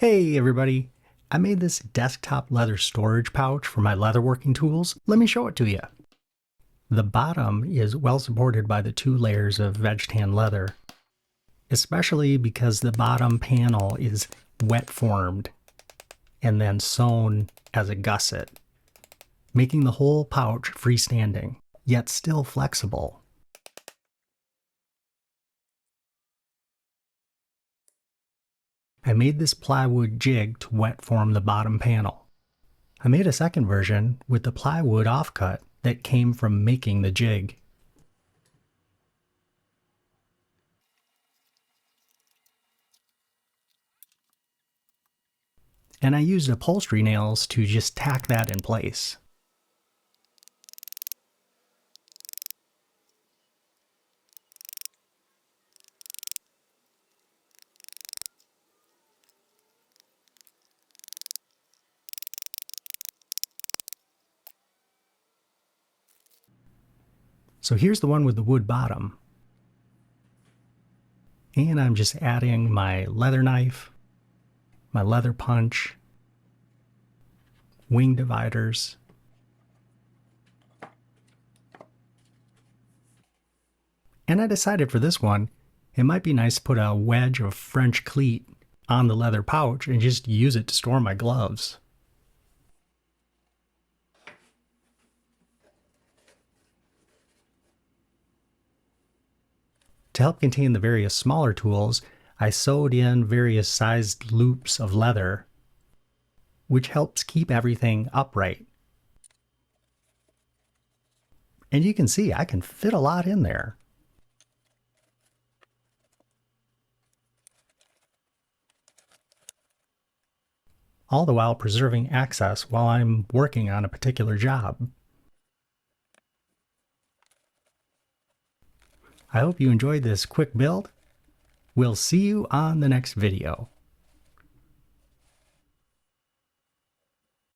Hey everybody! I made this desktop leather storage pouch for my leatherworking tools. Let me show it to you. The bottom is well supported by the 2 layers of veg tan leather, especially because the bottom panel is wet formed and then sewn as a gusset, making the whole pouch freestanding, yet still flexible. I made this plywood jig to wet form the bottom panel. I made a second version with the plywood offcut that came from making the jig. And I used upholstery nails to just tack that in place. So here's the one with the wood bottom. And I'm just adding my leather knife, my leather punch, wing dividers, and I decided for this one, it might be nice to put a wedge of French cleat on the leather pouch and just use it to store my gloves. To help contain the various smaller tools, I sewed in various sized loops of leather, which helps keep everything upright. And you can see I can fit a lot in there. All the while preserving access while I'm working on a particular job. I hope you enjoyed this quick build. We'll see you on the next video.